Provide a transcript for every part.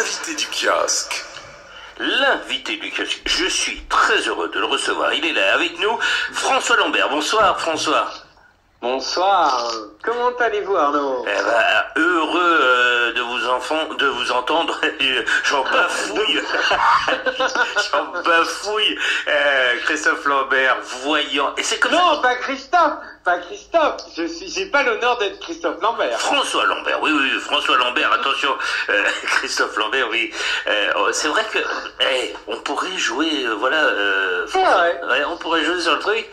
l'invité du kiosque. L'invité du kiosque, je suis très heureux de le recevoir. Il est là avec nous, François Lambert. Bonsoir François. Bonsoir, comment allez-vous Arnaud? Heureux de vous entendre. J'en bafouille. J'en bafouille. Christophe Lambert, voyant. Et c'est comme non, pas Christophe. J'ai pas l'honneur d'être Christophe Lambert. François Lambert, oui, François Lambert, attention, Christophe Lambert, oui. C'est vrai que, on pourrait jouer, on pourrait jouer sur le truc.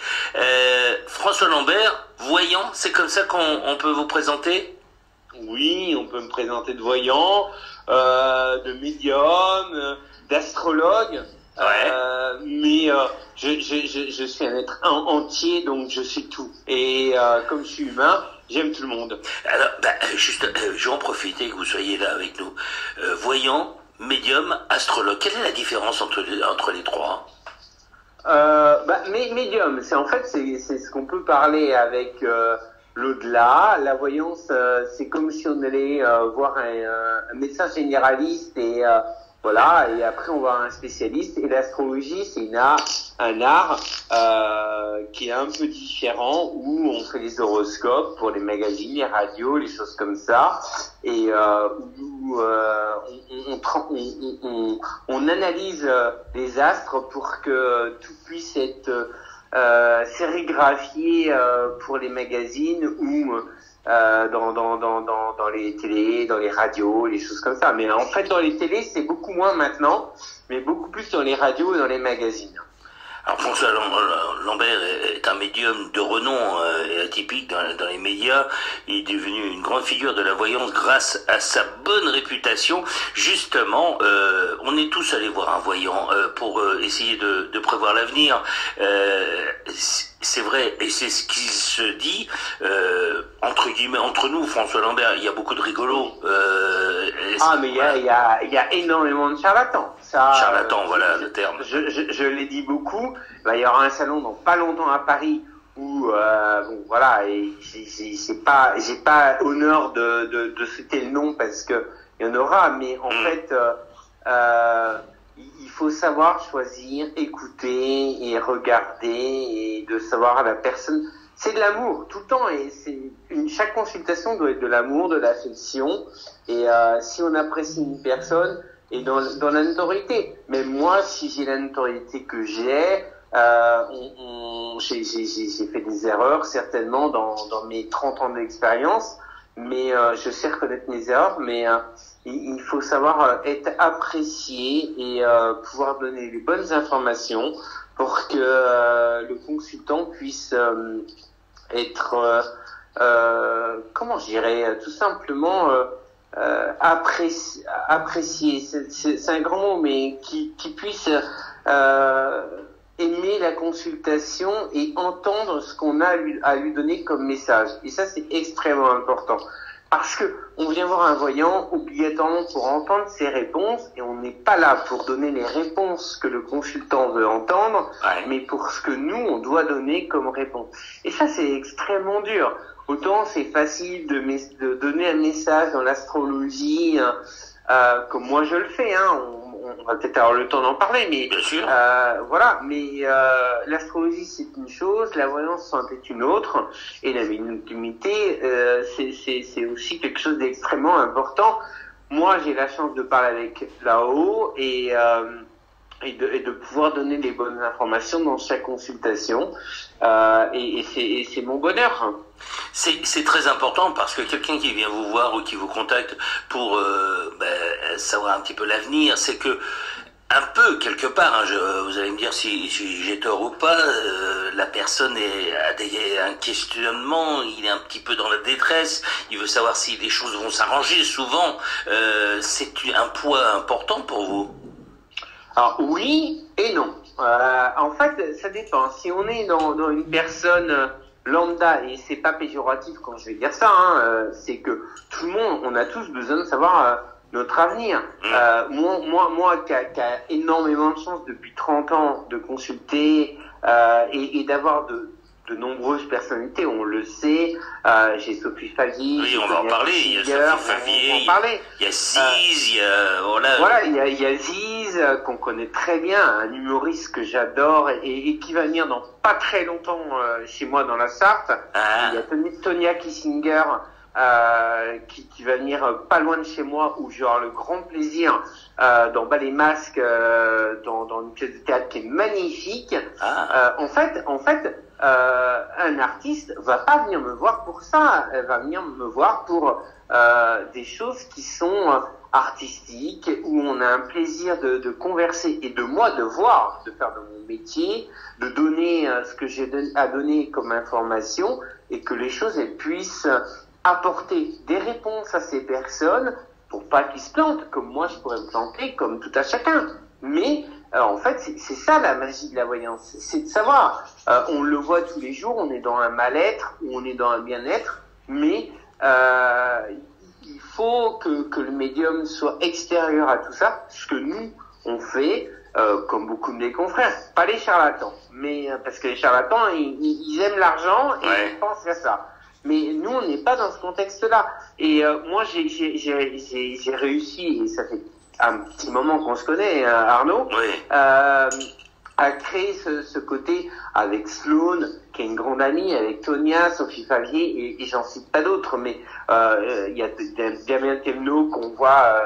François Lambert, voyant, c'est comme ça qu'on peut vous présenter? Oui, on peut me présenter de voyant, de médium, d'astrologue. Ouais. Mais je suis un être entier, donc je suis tout. Et comme je suis humain, j'aime tout le monde. Alors, je vais en profiter que vous soyez là avec nous. Voyant, médium, astrologue, quelle est la différence entre les trois? Médium, c'est ce qu'on peut parler avec l'au-delà. La voyance, c'est comme si on allait voir un médecin généraliste et voilà, et après on va un spécialiste. Et l'astrologie, c'est un art qui est un peu différent, où on fait les horoscopes pour les magazines, les radios, les choses comme ça, et où on analyse les astres pour que tout puisse être sérigraphié pour les magazines ou dans les télés, dans les radios, les choses comme ça. Mais en fait, dans les télés, c'est beaucoup moins maintenant, mais beaucoup plus dans les radios et dans les magazines. Alors François Lambert est un médium de renom et atypique dans les médias. Il est devenu une grande figure de la voyance grâce à sa bonne réputation. Justement, on est tous allés voir un voyant pour essayer de prévoir l'avenir. C'est vrai, et c'est ce qui se dit, entre guillemets, entre nous, François Lambert, il y a beaucoup de rigolos. Mais il y a énormément de charlatans. Charlatans, voilà le terme. Je l'ai dit beaucoup. Il y aura un salon dans pas longtemps à Paris où, et j'ai pas honneur de citer le nom parce que il y en aura, mais en fait, il faut savoir choisir, écouter et regarder et de savoir la personne. C'est de l'amour tout le temps, et chaque consultation doit être de l'amour, de l'affection, et si on apprécie une personne et dans la notoriété. Mais moi, si j'ai la notoriété que j'ai, j'ai fait des erreurs certainement dans mes 30 ans d'expérience, mais je sais reconnaître mes erreurs, mais il faut savoir être apprécié et pouvoir donner les bonnes informations pour que le consultant puisse être, comment je dirais, tout simplement apprécié. C'est un grand mot, mais qui puisse aimer la consultation et entendre ce qu'on a à lui donner comme message. Et ça, c'est extrêmement important. Parce que on vient voir un voyant obligatoirement pour entendre ses réponses, et on n'est pas là pour donner les réponses que le consultant veut entendre, mais pour ce que nous, on doit donner comme réponse. Et ça, c'est extrêmement dur. Autant c'est facile de donner un message dans l'astrologie, comme moi je le fais, on va peut-être avoir le temps d'en parler, mais bien sûr. L'astrologie c'est une chose, la voyance c'en est une autre, et la médiumnité c'est aussi quelque chose d'extrêmement important. Moi j'ai la chance de parler avec là-haut et de pouvoir donner les bonnes informations dans chaque consultation, et c'est mon bonheur. C'est très important parce que quelqu'un qui vient vous voir ou qui vous contacte pour savoir un petit peu l'avenir, c'est que un peu quelque part, vous allez me dire si j'ai tort ou pas, la personne a un questionnement, il est un petit peu dans la détresse, il veut savoir si les choses vont s'arranger. Souvent, c'est un poids important pour vous. Alors oui et non. En fait, ça dépend. Si on est dans une personne lambda, et c'est pas péjoratif quand je vais dire ça, c'est que tout le monde, on a tous besoin de savoir notre avenir. Moi qui a énormément de chance depuis 30 ans de consulter et d'avoir de nombreuses personnalités, on le sait. J'ai Sophie Favier. Oui, on va en parler. Il y a Sophie Favier, il y a Ziz, il y a voilà, il y a Ziz qu'on connaît très bien, un humoriste que j'adore et qui va venir dans pas très longtemps chez moi dans la Sarthe. Il y a Tonia Kissinger qui va venir pas loin de chez moi où j'aurai le grand plaisir dans Bas les Masques dans une pièce de théâtre qui est magnifique. En fait un artiste va pas venir me voir pour ça, elle va venir me voir pour des choses qui sont artistiques, où on a un plaisir de converser et de moi de voir, de faire de mon métier, de donner ce que j'ai à donner comme information et que les choses elles puissent apporter des réponses à ces personnes pour pas qu'ils se plantent, comme moi je pourrais me planter, comme tout à chacun. Mais en fait, c'est ça la magie de la voyance, c'est de savoir. On le voit tous les jours, on est dans un mal-être ou on est dans un bien-être, mais il faut que le médium soit extérieur à tout ça, ce que nous on fait, comme beaucoup de mes confrères, pas les charlatans, mais parce que les charlatans ils aiment l'argent et ils pensent à ça. Mais nous, on n'est pas dans ce contexte-là. Et moi, j'ai réussi, et ça fait un petit moment qu'on se connaît, Arnaud, à créer ce côté avec Sloane, qui est une grande amie, avec Tonia, Sophie Favier, et j'en cite pas d'autres, mais il y a Damien Temno qu'on voit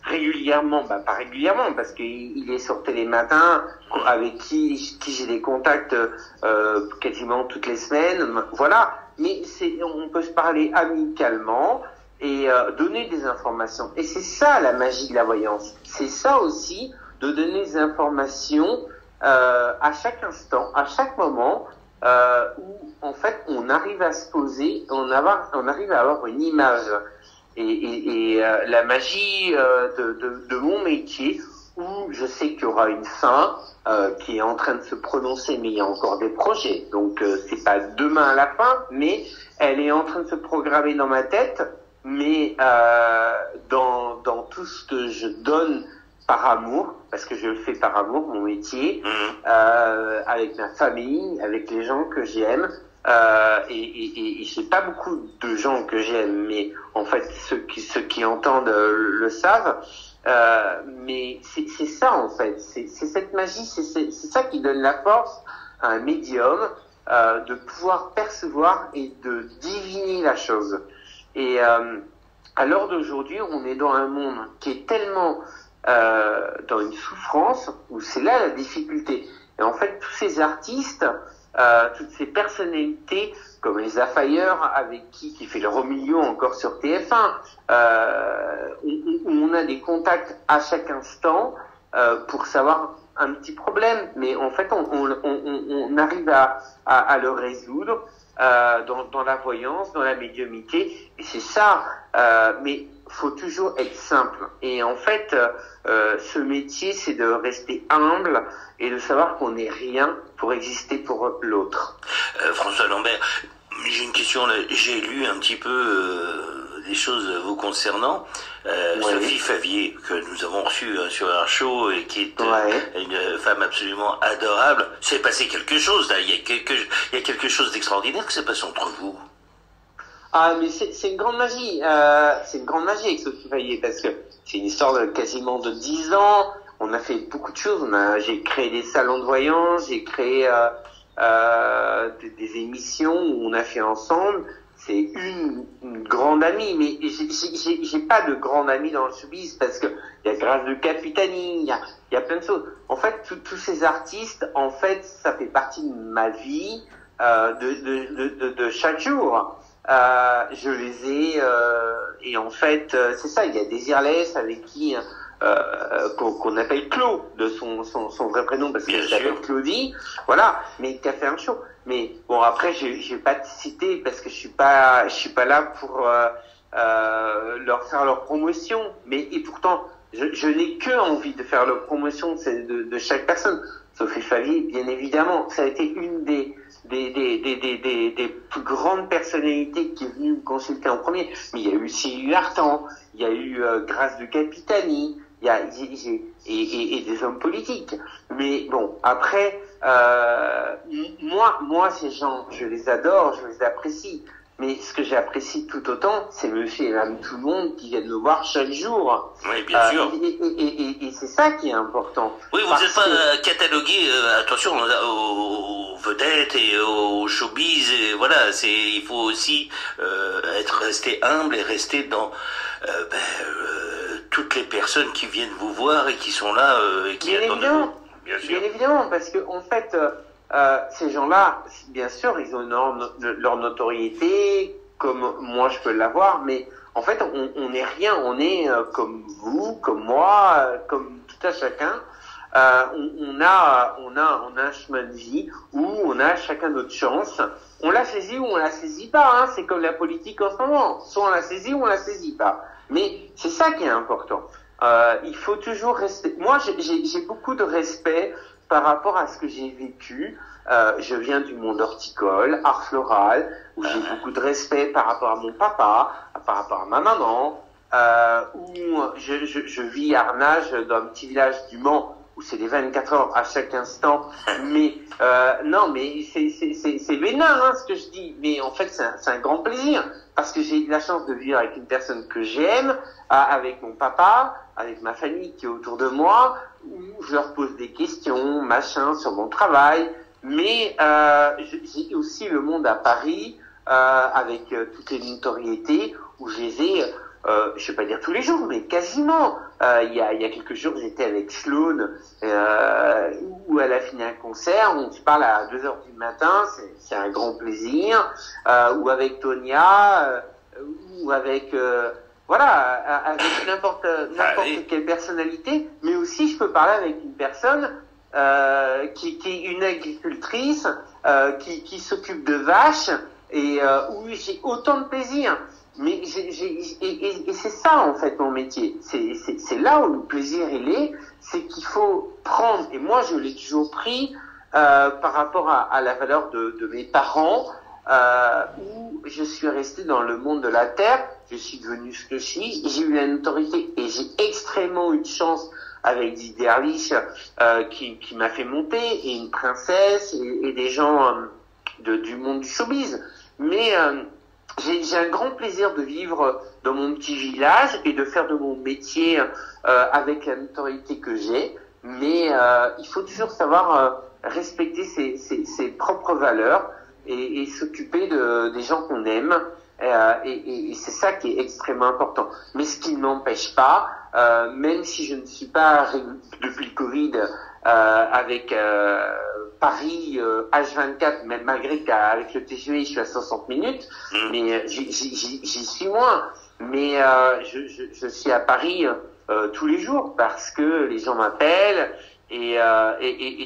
régulièrement, pas régulièrement, parce qu'il est sur Télématin, avec qui j'ai des contacts quasiment toutes les semaines, voilà. Mais on peut se parler amicalement et donner des informations. Et c'est ça la magie de la voyance. C'est ça aussi de donner des informations à chaque instant, à chaque moment, où en fait on arrive à se poser, on arrive à avoir une image. Et la magie de mon métier, où je sais qu'il y aura une fin qui est en train de se prononcer, mais il y a encore des projets. Donc c'est pas demain à la fin, mais elle est en train de se programmer dans ma tête. Mais dans tout ce que je donne par amour, parce que je le fais par amour, mon métier, avec ma famille, avec les gens que j'aime. Et j'ai pas beaucoup de gens que j'aime, mais en fait ceux qui entendent le savent. Mais c'est ça en fait, c'est cette magie, c'est ça qui donne la force à un médium de pouvoir percevoir et de diviner la chose. Et à l'heure d'aujourd'hui, on est dans un monde qui est tellement dans une souffrance où c'est là la difficulté. Et en fait, tous ces artistes, toutes ces personnalités comme les Affailleurs avec qui fait le Romillion encore sur TF1, où on a des contacts à chaque instant pour savoir un petit problème, mais en fait on arrive à le résoudre dans la voyance, dans la médiumnité, et c'est ça. Mais faut toujours être simple. Et en fait, ce métier, c'est de rester humble et de savoir qu'on n'est rien pour exister pour l'autre. François Lambert, j'ai une question. J'ai lu un petit peu des choses vous concernant. Sophie Favier, que nous avons reçue sur un show et qui est une femme absolument adorable. C'est passé quelque chose là. Il y a quelque chose d'extraordinaire qui s'est passé entre vous. Ah, mais c'est une grande magie. C'est une grande magie avec Sophie Favier parce que c'est une histoire de quasiment de 10 ans. On a fait beaucoup de choses. J'ai créé des salons de voyance, j'ai créé des émissions où on a fait ensemble. C'est une grande amie, mais j'ai pas de grande amie dans le showbiz parce que il y a Grâce de Capitani, il y a plein de choses. En fait, tous ces artistes, en fait, ça fait partie de ma vie de chaque jour. Je les ai et en fait c'est ça, il y a Désirless avec qui qu'on appelle Claude de son vrai prénom parce qu'elle s'appelle Claudie, voilà, mais qui a fait un show. Mais bon, après je vais pas te citer parce que je suis pas là pour leur faire leur promotion, mais et pourtant je n'ai que envie de faire leur promotion de chaque personne. Sophie Favier, bien évidemment, ça a été une des plus grandes personnalités qui est venue me consulter en premier. Mais il y a eu Sylvie Vartan, il y a eu Grâce de Capitani, et des hommes politiques. Mais bon, après, moi, ces gens, je les adore, je les apprécie. Mais ce que j'apprécie tout autant, c'est monsieur et madame tout le monde qui viennent me voir chaque jour. Oui, bien sûr. Et c'est ça qui est important. Oui, vous n'êtes pas catalogué, attention, aux vedettes et aux showbiz, et voilà, il faut aussi être resté humble et rester dans toutes les personnes qui viennent vous voir et qui sont là et qui attendent de vous. Bien sûr. Bien évidemment, parce que en fait, ces gens-là, bien sûr, ils ont leur notoriété, comme moi je peux l'avoir, mais en fait, on n'est rien, on est comme vous, comme moi, comme tout à chacun. On a un chemin de vie où on a chacun notre chance. On la saisit ou on la saisit pas, hein. C'est comme la politique en ce moment. Soit on la saisit ou on la saisit pas. Mais c'est ça qui est important. Il faut toujours rester. Moi, j'ai beaucoup de respect par rapport à ce que j'ai vécu. Je viens du monde horticole, art floral, où j'ai beaucoup de respect par rapport à mon papa, par rapport à ma maman, où je vis à Arnage, dans un petit village du Mans, où c'est des 24 heures à chaque instant. Mais non, mais c'est bénin, hein, ce que je dis. Mais en fait, c'est un grand plaisir, parce que j'ai eu la chance de vivre avec une personne que j'aime, avec mon papa, avec ma famille qui est autour de moi, où je leur pose des questions, machin, sur mon travail. Mais j'ai aussi le monde à Paris, avec toutes les notoriétés, où je les ai, je vais pas dire tous les jours, mais quasiment. Il y a quelques jours, j'étais avec Sloane, où elle a fini un concert, on se parle à 2h du matin, c'est un grand plaisir. Ou avec Tonia, ou avec... voilà, avec n'importe quelle personnalité, mais aussi je peux parler avec une personne qui est une agricultrice, qui s'occupe de vaches, et où j'ai autant de plaisir. Mais et c'est ça en fait mon métier. C'est là où le plaisir il est, c'est qu'il faut prendre, et moi je l'ai toujours pris par rapport à la valeur de mes parents, où je suis resté dans le monde de la terre, je suis devenu ce que je suis, j'ai eu la notoriété et j'ai extrêmement eu de chance avec Didier Erlich qui m'a fait monter, et une princesse et des gens du monde du showbiz. Mais j'ai un grand plaisir de vivre dans mon petit village et de faire de mon métier avec la notoriété que j'ai. Mais il faut toujours savoir respecter ses propres valeurs et s'occuper des gens qu'on aime. Et c'est ça qui est extrêmement important. Mais ce qui ne m'empêche pas, même si je ne suis pas depuis le Covid avec Paris H24, même malgré qu'avec le TGV je suis à 60 minutes, mais j'y suis moins. Mais je suis à Paris tous les jours parce que les gens m'appellent, et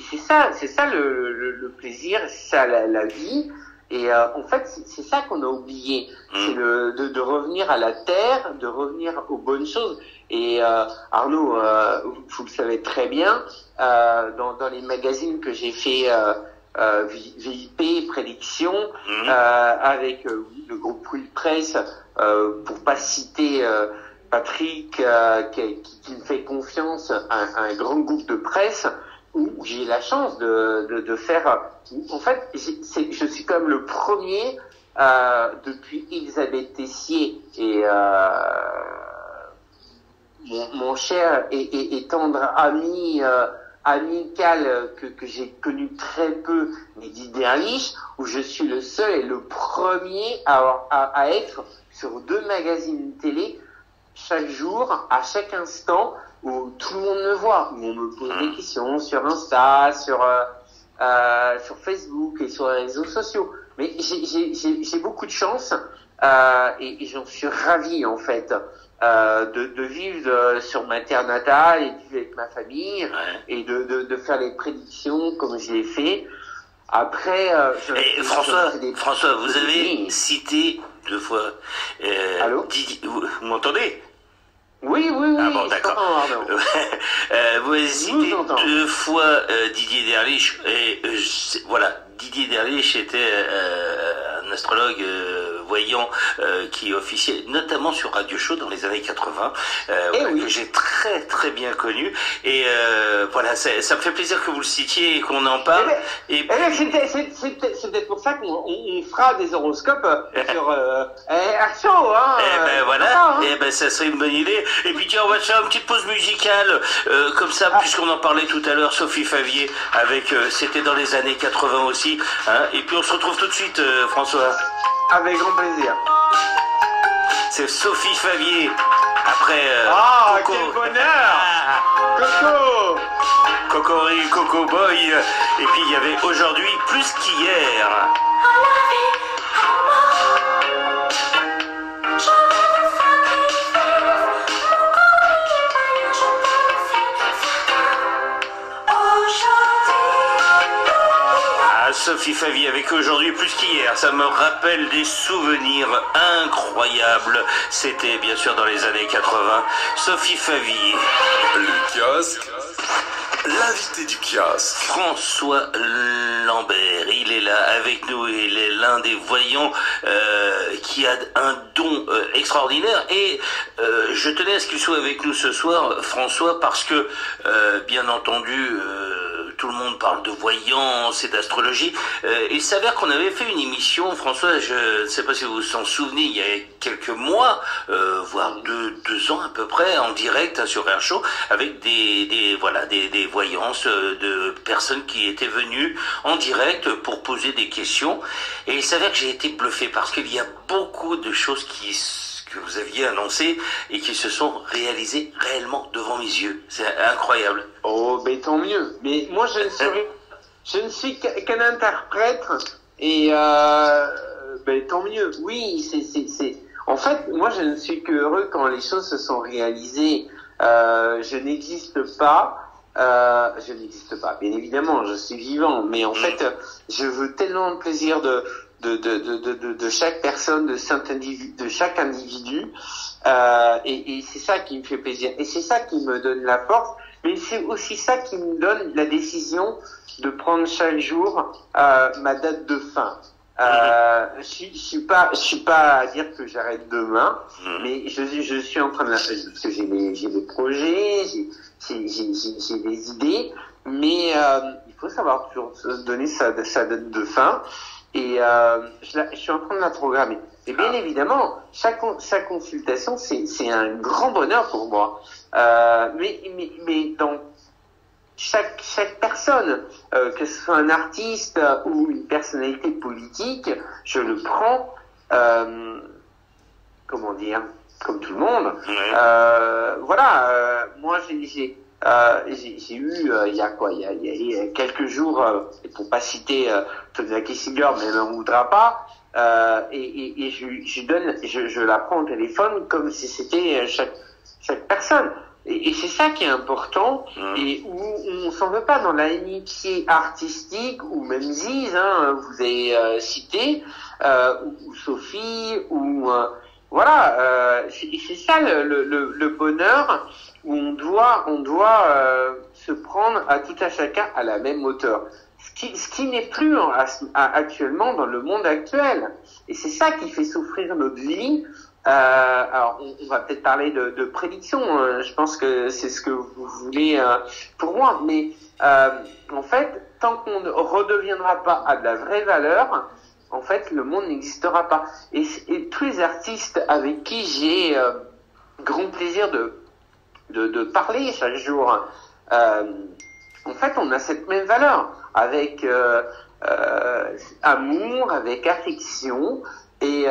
c'est ça le plaisir, c'est ça la vie. Et en fait, c'est ça qu'on a oublié, c'est de revenir à la terre, de revenir aux bonnes choses. Et Arnaud, vous le savez très bien, dans les magazines que j'ai fait, VIP, Prédiction, avec le groupe Pouille Presse, pour pas citer Patrick, qui me fait confiance, un grand groupe de presse, où j'ai la chance de faire. En fait, je suis comme le premier depuis Elisabeth Tessier et mon cher et tendre ami amical que j'ai connu très peu, mais Didier Erlich, où je suis le seul et le premier à être sur 2 magazines télé chaque jour, à chaque instant, où tout le monde me voit, où on me pose des questions sur Insta, sur Facebook et sur les réseaux sociaux. Mais j'ai beaucoup de chance et j'en suis ravi en fait de vivre sur ma terre natale et de vivre avec ma famille et de faire les prédictions comme je l'ai fait. Après, François, vous avez cité 2 fois Allô Didier, vous m'entendez? Oui. Ah bon, d'accord. Vous avez cité 2 fois Didier Erlich, et voilà, Didier Erlich était un astrologue, voyant qui officiait notamment sur Radio Show dans les années 80, voilà, oui. que j'ai très très bien connu. Et voilà, ça me fait plaisir que vous le citiez et qu'on en parle. C'est peut-être pour ça qu'on fera des horoscopes sur Action, hein. Voilà, ça serait une bonne idée. Et puis tiens, on va se faire une petite pause musicale, comme ça, puisqu'on en parlait tout à l'heure, Sophie Favier, avec c'était dans les années 80 aussi, hein. Et puis on se retrouve tout de suite, François. Avec grand plaisir. C'est Sophie Favier. Après Coco. Quel bonheur. Cocori, Coco Boy. Et puis il y avait aujourd'hui plus qu'hier. Sophie Favier avec aujourd'hui plus qu'hier, ça me rappelle des souvenirs incroyables. C'était bien sûr dans les années 80. Sophie Favier. Le kiosque. L'invité du kiosque. François Lambert, il est là avec nous, il est l'un des voyants qui a un don extraordinaire et je tenais à ce qu'il soit avec nous ce soir, François, parce que bien entendu tout le monde parle de voyance et d'astrologie. Il s'avère qu'on avait fait une émission, François, je ne sais pas si vous vous en souvenez, il y a quelques mois, voire deux ans à peu près, en direct sur Air Show, avec des voyances de personnes qui étaient venues en direct pour poser des questions. Et il s'avère que j'ai été bluffé parce qu'il y a beaucoup de choses que vous aviez annoncées et qui se sont réalisées réellement devant mes yeux. C'est incroyable. Oh, ben tant mieux. Mais moi, je ne suis qu'un interprète et ben tant mieux. Oui, c'est. En fait, moi, je ne suis que heureux quand les choses se sont réalisées. Je n'existe pas. Bien évidemment, je suis vivant, mais en fait, je veux tellement de plaisir de chaque personne, de chaque individu, et c'est ça qui me fait plaisir, et c'est ça qui me donne la force, mais c'est aussi ça qui me donne la décision de prendre chaque jour ma date de fin. Je suis pas à dire que j'arrête demain, mais je suis en train de parce que j'ai des projets, j'ai des idées, mais il faut savoir toujours se donner sa date de fin. Et je suis en train de la programmer. Et bien évidemment, chaque consultation, c'est un grand bonheur pour moi. Mais dans chaque personne, que ce soit un artiste ou une personnalité politique, je le prends, comment dire, comme tout le monde. Voilà, moi j'ai eu il y a quelques jours, et pour pas citer Tonya Kissinger, mais elle n'en voudra pas, et je la prends au téléphone comme si c'était chaque personne. Et c'est ça qui est important, et où on s'en veut pas dans l'amitié artistique, ou même Ziz, hein, vous avez cité, ou Sophie, ou voilà, c'est ça le bonheur, où on doit se prendre à tout à chacun à la même hauteur. Ce qui n'est plus actuellement dans le monde actuel. Et c'est ça qui fait souffrir notre vie. Alors, on va peut-être parler de prédiction. Je pense que c'est ce que vous voulez pour moi. Mais en fait, tant qu'on ne redeviendra pas à de la vraie valeur, en fait, le monde n'existera pas. Et tous les artistes avec qui j'ai grand plaisir de parler chaque jour, en fait, on a cette même valeur, avec amour, avec affection, et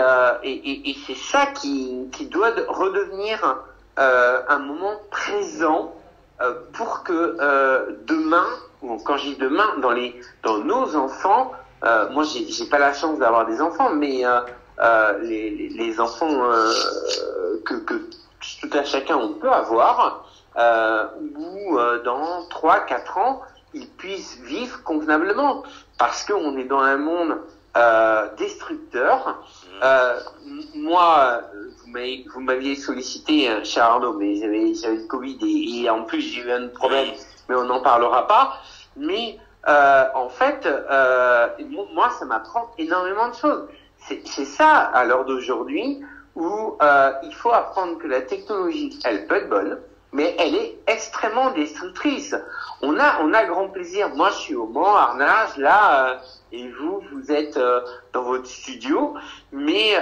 c'est ça qui doit redevenir un moment présent pour que demain, ou quand je dis demain, dans nos enfants, moi j'ai pas la chance d'avoir des enfants, mais les enfants que tout à chacun on peut avoir, où dans 3-4 ans ils puissent vivre convenablement, parce qu'on est dans un monde destructeur. Moi, vous m'aviez sollicité, cher Arnaud, mais j'avais le Covid et en plus j'ai eu un problème, mais on n'en parlera pas. Mais en fait, moi, ça m'apprend énormément de choses. c'est ça, à l'heure d'aujourd'hui, où il faut apprendre que la technologie, elle peut être bonne, mais elle est extrêmement destructrice. On a grand plaisir. Moi, je suis au Mans, Arnage, là, et vous êtes dans votre studio. Mais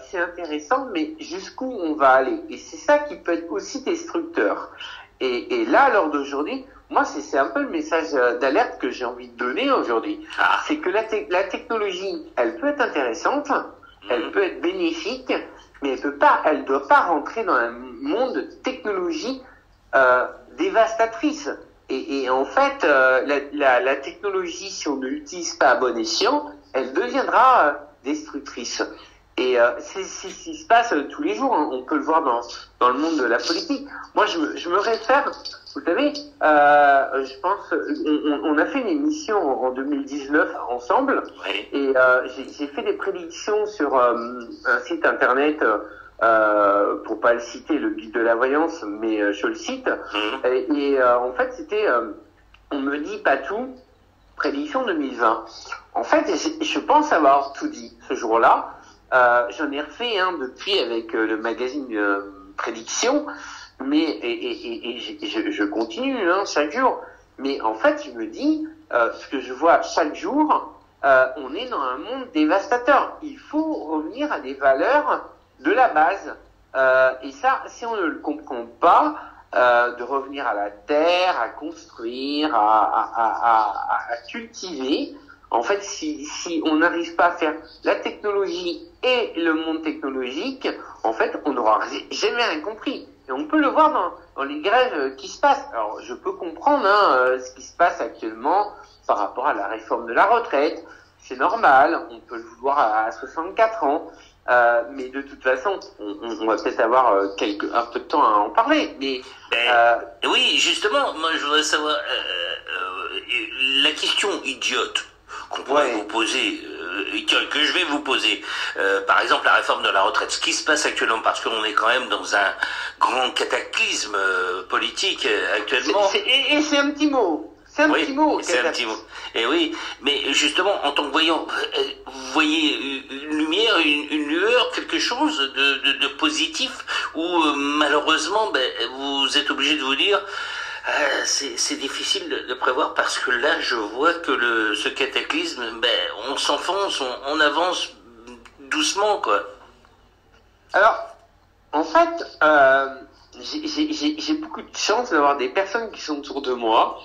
c'est intéressant, mais jusqu'où on va aller? Et c'est ça qui peut être aussi destructeur. Et là, à l'heure d'aujourd'hui, moi, c'est un peu le message d'alerte que j'ai envie de donner aujourd'hui. C'est que la technologie, elle peut être intéressante, elle peut être bénéfique, mais elle doit pas rentrer dans un monde de technologie dévastatrice. Et en fait, la technologie, si on ne l'utilise pas à bon escient, elle deviendra destructrice. Et c'est ce qui se passe tous les jours. Hein. On peut le voir dans le monde de la politique. Moi, je me réfère, vous savez, je pense, on a fait une émission en 2019 ensemble, Oui. et j'ai fait des prédictions sur un site internet, pour pas le citer, le guide de la voyance, mais je le cite. Et en fait, c'était, on me dit pas tout, prédiction 2020. En fait, je pense avoir tout dit ce jour-là. J'en ai refait un depuis avec le magazine Prédiction, mais je continue chaque jour. Mais en fait, je me dis, ce que je vois chaque jour, on est dans un monde dévastateur. Il faut revenir à des valeurs de la base. Et ça, si on ne le comprend pas, de revenir à la terre, à construire, à cultiver. En fait, si on n'arrive pas à faire la technologie et le monde technologique, en fait, on n'aura jamais rien compris. Et on peut le voir dans les grèves qui se passent. Alors, je peux comprendre ce qui se passe actuellement par rapport à la réforme de la retraite. C'est normal, on peut le vouloir à 64 ans. Mais de toute façon, on va peut-être avoir un peu de temps à en parler. Mais oui, justement, moi je voudrais savoir la question idiote qu'on pourrait vous poser, que je vais vous poser. Par exemple, la réforme de la retraite. Ce qui se passe actuellement, parce qu'on est quand même dans un grand cataclysme politique actuellement. Et c'est un petit mot. C'est un petit mot. C'est un petit mot. Et oui, mais justement, en tant que voyant, vous voyez une lumière, une lueur, quelque chose de positif, ou malheureusement, vous êtes obligé de vous dire, c'est difficile de prévoir, parce que là, je vois que ce cataclysme, on s'enfonce, on avance doucement, quoi. Alors, en fait, j'ai beaucoup de chance d'avoir des personnes qui sont autour de moi,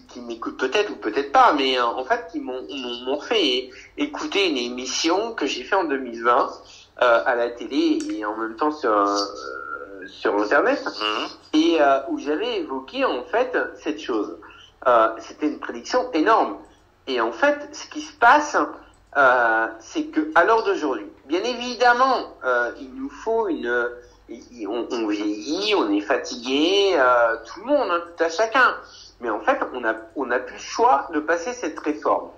qui m'écoutent peut-être ou peut-être pas, mais en fait qui m'ont fait écouter une émission que j'ai fait en 2020 à la télé et en même temps sur internet, et où j'avais évoqué en fait cette chose. C'était une prédiction énorme, et en fait ce qui se passe, c'est que à l'heure d'aujourd'hui, bien évidemment, il nous faut on vieillit, on est fatigué, tout le monde, tout à chacun. Mais en fait, on a plus le choix de passer cette réforme.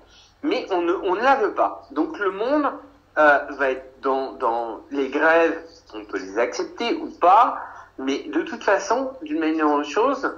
Mais on ne la veut pas. Donc le monde va être dans les grèves, on peut les accepter ou pas, mais de toute façon, d'une manière ou d'une chose,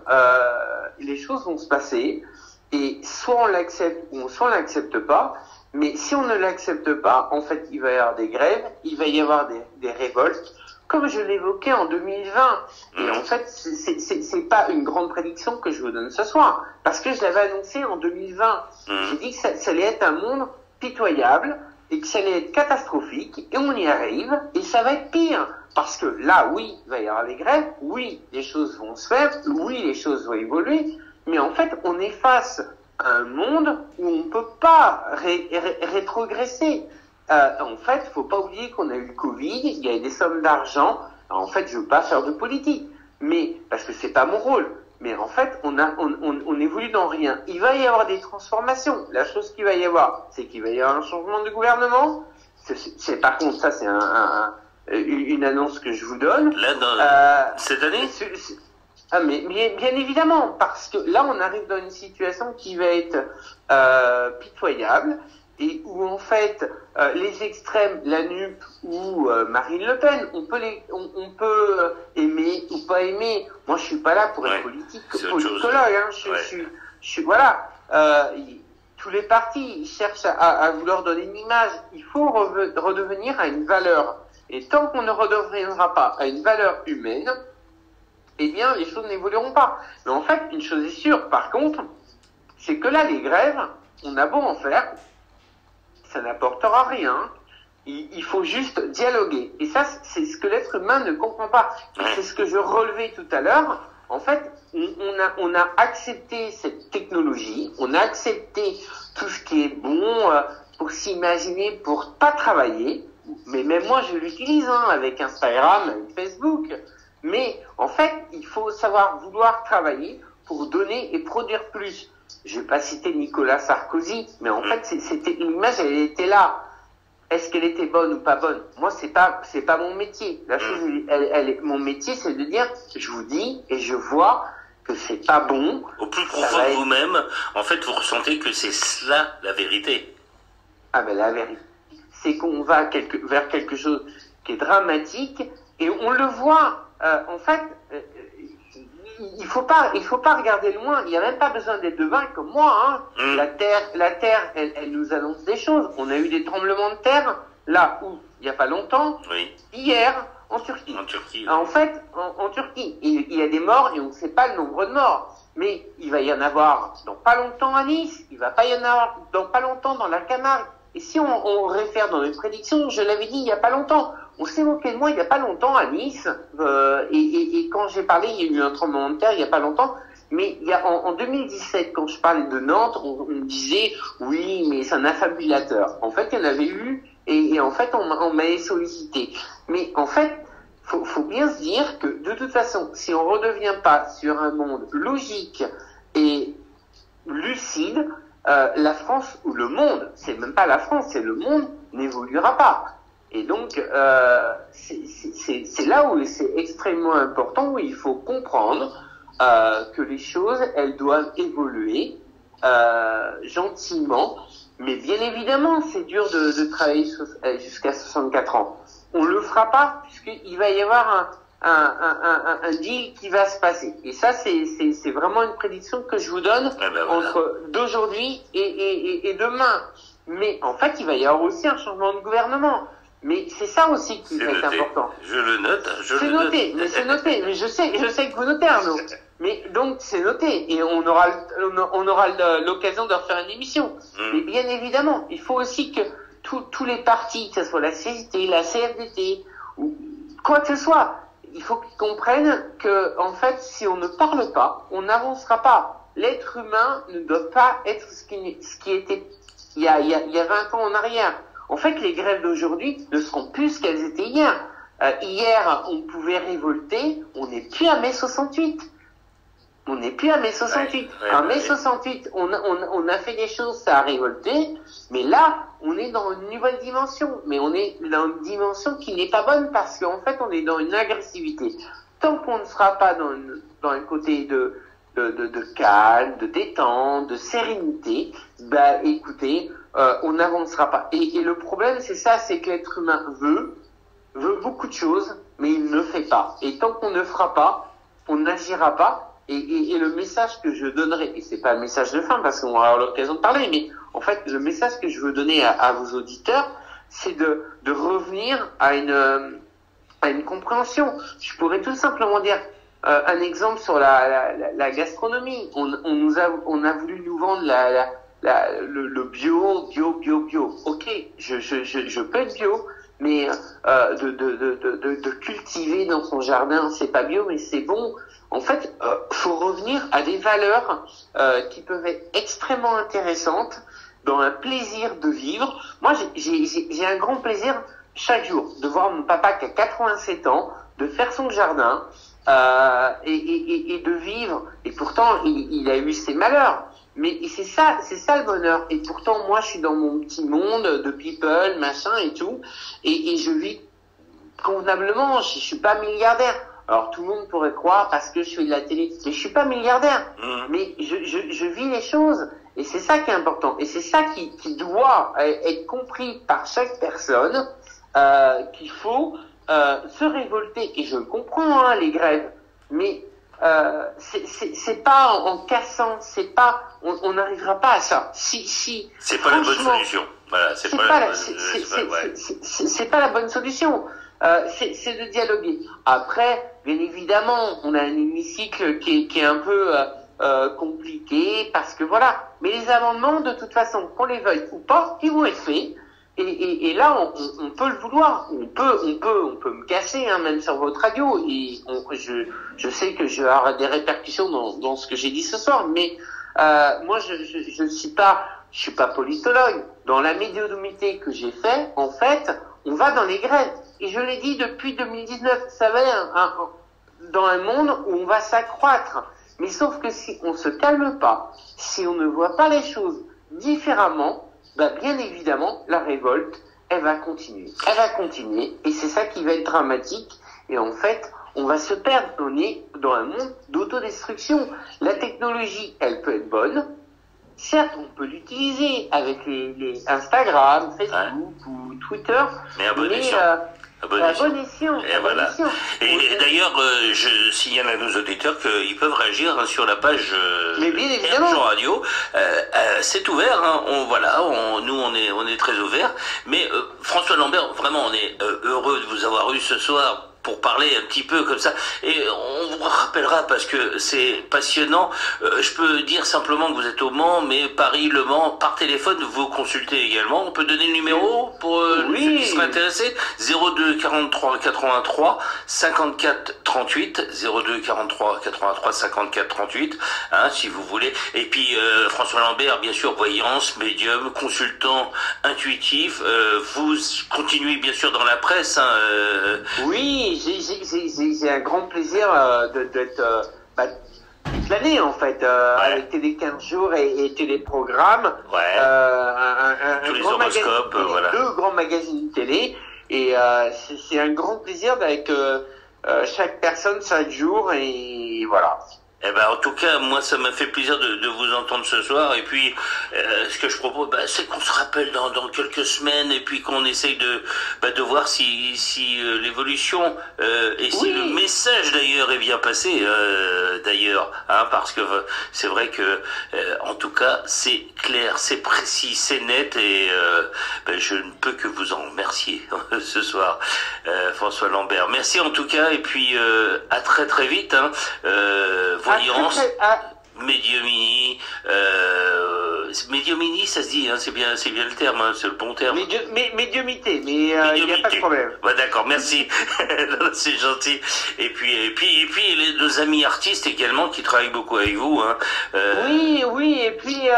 les choses vont se passer, et soit on l'accepte ou soit on l'accepte pas. Mais si on ne l'accepte pas, en fait, il va y avoir des grèves, il va y avoir des révoltes, comme je l'évoquais en 2020. Et en fait, c'est pas une grande prédiction que je vous donne ce soir, parce que je l'avais annoncé en 2020. J'ai dit que ça allait être un monde pitoyable, et que ça allait être catastrophique, et on y arrive, et ça va être pire. Parce que là, oui, il va y avoir les grèves, oui, les choses vont se faire, oui, les choses vont évoluer, mais en fait, on est face à un monde où on ne peut pas rétrogresser. En fait, faut pas oublier qu'on a eu le Covid, il y a des sommes d'argent. En fait, je veux pas faire de politique, mais parce que c'est pas mon rôle. Mais en fait, on évolue dans rien. Il va y avoir des transformations. La chose qu'il va y avoir, c'est qu'il va y avoir un changement de gouvernement. Par contre, ça, c'est une annonce que je vous donne. Là, cette année. Mais bien évidemment, parce que là, on arrive dans une situation qui va être pitoyable, et où en fait les extrêmes, la NUP ou Marine Le Pen, on peut aimer ou pas aimer. Moi, je suis pas là pour être politologue. Hein. Je suis voilà. tous les partis cherchent à vouloir donner une image. Il faut redevenir à une valeur. Et tant qu'on ne redeviendra pas à une valeur humaine, eh bien, les choses n'évolueront pas. Mais en fait, une chose est sûre, par contre, c'est que là, les grèves, on a beau en faire, ça n'apportera rien. Il faut juste dialoguer. Et ça, c'est ce que l'être humain ne comprend pas. C'est ce que je relevais tout à l'heure. En fait, on a accepté cette technologie, on a accepté tout ce qui est bon pour s'imaginer, pour pas travailler. Mais même moi, je l'utilise avec Instagram, avec Facebook. Mais en fait, il faut savoir vouloir travailler pour donner et produire plus. Je vais pas citer Nicolas Sarkozy, mais en fait, c'était l'image, elle était là. Est-ce qu'elle était bonne ou pas bonne? Moi, c'est pas mon métier. La chose, mon métier, c'est de dire, je vous dis et je vois que c'est pas bon. Au plus profond de vous-même, en fait, vous ressentez que c'est cela la vérité. Ah ben la vérité, c'est qu'on va vers quelque chose qui est dramatique et on le voit. En fait, il faut pas regarder loin. Il y a même pas besoin d'être devin comme moi. La terre, elle nous annonce des choses. On a eu des tremblements de terre là où il y a pas longtemps. Oui. Hier en Turquie. En Turquie. En fait, en Turquie, il y a des morts et on ne sait pas le nombre de morts. Mais il va y en avoir dans pas longtemps à Nice. Il va pas y en avoir dans pas longtemps dans la Camargue. Et si on réfère dans les prédictions, je l'avais dit il y a pas longtemps, on s'est moqué de moi il y a pas longtemps à Nice, et quand j'ai parlé, il y a eu un tremblement de terre il y a pas longtemps, mais il y a en 2017, quand je parlais de Nantes, on me disait oui, mais c'est un affabulateur. En fait, il y en avait eu, et en fait, on m'avait sollicité. Mais en fait, faut bien se dire que de toute façon, si on redevient pas sur un monde logique et lucide, la France ou le monde, c'est même pas la France, c'est le monde, n'évoluera pas. Et donc, c'est là où c'est extrêmement important, où il faut comprendre que les choses, elles doivent évoluer gentiment. Mais bien évidemment, c'est dur de travailler jusqu'à 64 ans. On le fera pas, puisqu'il va y avoir un deal qui va se passer. Et ça, c'est vraiment une prédiction que je vous donne entre d'aujourd'hui et demain. Mais en fait, il va y avoir aussi un changement de gouvernement. Mais c'est ça aussi qui va être important. Je le note. C'est noté, mais c'est noté. Mais je sais que vous notez, Arnaud. Mais donc, c'est noté. Et on aura l'occasion de refaire une émission. Mais bien évidemment, il faut aussi que tous les partis, que ce soit la CGT, la CFDT, ou quoi que ce soit, il faut qu'ils comprennent que, en fait, si on ne parle pas, on n'avancera pas. L'être humain ne doit pas être ce qui était il y a 20 ans en arrière. En fait, les grèves d'aujourd'hui ne seront plus ce qu'elles étaient hier. Hier, on pouvait révolter, on n'est plus à mai 68. On n'est plus à mai 68. En mai 68, on a fait des choses, ça a révolté, mais là, on est dans une nouvelle dimension. Mais on est dans une dimension qui n'est pas bonne parce qu'en fait, on est dans une agressivité. Tant qu'on ne sera pas dans un côté de calme, de détente, de sérénité, bah écoutez, on n'avancera pas. Et le problème, c'est ça, c'est que l'être humain veut beaucoup de choses, mais il ne fait pas. Et tant qu'on ne fera pas, on n'agira pas. Et le message que je donnerai, et c'est pas un message de fin parce qu'on va avoir l'occasion de parler, mais en fait, le message que je veux donner à vos auditeurs, c'est de revenir à une compréhension. Je pourrais tout simplement dire un exemple sur la gastronomie. On a voulu nous vendre le bio. Ok, je peux être bio, mais de cultiver dans son jardin, c'est pas bio, mais c'est bon. En fait, faut revenir à des valeurs qui peuvent être extrêmement intéressantes, dans un plaisir de vivre. Moi, j'ai un grand plaisir chaque jour de voir mon papa qui a 87 ans, de faire son jardin et de vivre. Et pourtant, il a eu ses malheurs. Mais c'est ça le bonheur. Et pourtant, moi, je suis dans mon petit monde de people, machin et tout, et je vis convenablement. Je suis pas milliardaire. Alors tout le monde pourrait croire parce que je fais de la télé, mais je suis pas milliardaire. Mais je vis les choses, et c'est ça qui est important, et c'est ça qui doit être compris par chaque personne, qu'il faut se révolter. Et je comprends les grèves, mais c'est pas en cassant, c'est pas, on n'arrivera pas à ça. Si, c'est pas la bonne solution. Voilà, c'est pas la bonne solution. C'est de dialoguer. Après, bien évidemment, on a un hémicycle qui est un peu compliqué parce que voilà. Mais les amendements, de toute façon, qu'on les veuille ou pas, ils vont être faits. Et là, on peut le vouloir. On peut me casser, hein, même sur votre radio. Et je sais que je vais avoir des répercussions dans ce que j'ai dit ce soir. Mais moi, je suis pas politologue. Dans la médiumnité que j'ai fait, en fait, on va dans les grèves. Et je l'ai dit depuis 2019. Ça va dans un monde où on va s'accroître. Mais sauf que si on se calme pas, si on ne voit pas les choses différemment, bah bien évidemment, la révolte, elle va continuer. Elle va continuer, et c'est ça qui va être dramatique. Et en fait, on va se perdre. On est dans un monde d'autodestruction. La technologie, elle peut être bonne. Certes, on peut l'utiliser avec les Instagram, Facebook ou Twitter. Mais à bon escient. Et voilà. Et d'ailleurs, je signale à nos auditeurs qu'ils peuvent réagir sur la page RJ Radio. C'est ouvert. Hein. Nous on est très ouverts. Mais François Lambert, vraiment, on est heureux de vous avoir eu ce soir pour parler un petit peu comme ça. Et on vous rappellera parce que c'est passionnant. Je peux dire simplement que vous êtes au Mans, mais Paris, Le Mans, par téléphone, vous consultez également. On peut donner le numéro pour ceux qui seraient intéressés. 02 43 83 54 38. 02 43 83 54 38. Hein, si vous voulez. Et puis François Lambert, bien sûr, voyance, médium, consultant intuitif. Vous continuez bien sûr dans la presse. Hein, oui. J'ai un grand plaisir d'être toute l'année en fait avec Télé 15 jours et Téléprogramme. Tous les horoscopes, voilà. 2 grands magazines télé et c'est un grand plaisir avec chaque personne 5 jours et voilà. Eh ben, en tout cas, moi, ça m'a fait plaisir de vous entendre ce soir. Et puis, ce que je propose, c'est qu'on se rappelle dans quelques semaines et puis qu'on essaye de voir si l'évolution et si le message d'ailleurs est bien passé d'ailleurs, hein, parce que c'est vrai que en tout cas, c'est clair, c'est précis, c'est net et je ne peux que vous en remercier ce soir, François Lambert. Merci en tout cas et puis à très très vite. Hein, voyance, médiumnie, médiumnie, ça se dit, hein, c'est bien le terme, hein, c'est le bon terme. Médiumité, mais il n'y a pas de problème. Bah, d'accord, merci, c'est gentil. Et puis nos amis artistes également qui travaillent beaucoup avec vous. Hein, Oui, et puis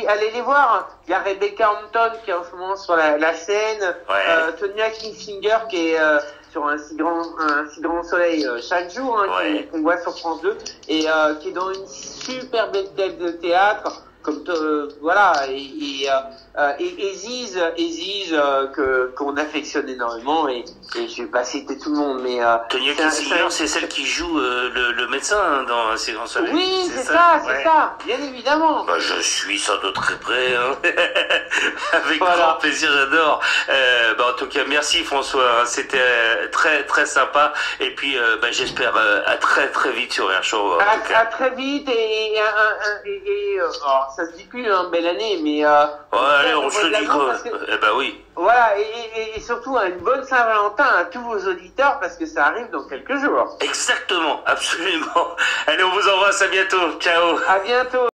allez les voir. Il y a Rebecca Hampton qui est en ce moment sur la scène, Tonya Kingsinger qui est sur un si grand soleil chaque jour, hein, qu'on voit sur France 2, et qui est dans une super belle tête de théâtre, comme voilà, et Ziz qu'on affectionne énormément, et je vais pas citer tout le monde, mais Tonya Kingsinger, c'est celle qui joue le médecin hein, dans Un si grand soleil. Oui, c'est ça, bien évidemment. Bah, je suis sans doute très près, hein. Avec grand plaisir, j'adore. En tout cas, merci François, hein. C'était très très sympa, et puis j'espère à très très vite sur Air Show. À très vite, et ça se dit plus, hein, belle année, mais allez, on se le dit quoi. Oui. Voilà, et surtout une bonne Saint-Valentin à tous vos auditeurs parce que ça arrive dans quelques jours. Exactement, absolument. Allez, on vous embrasse, à bientôt. Ciao. À bientôt.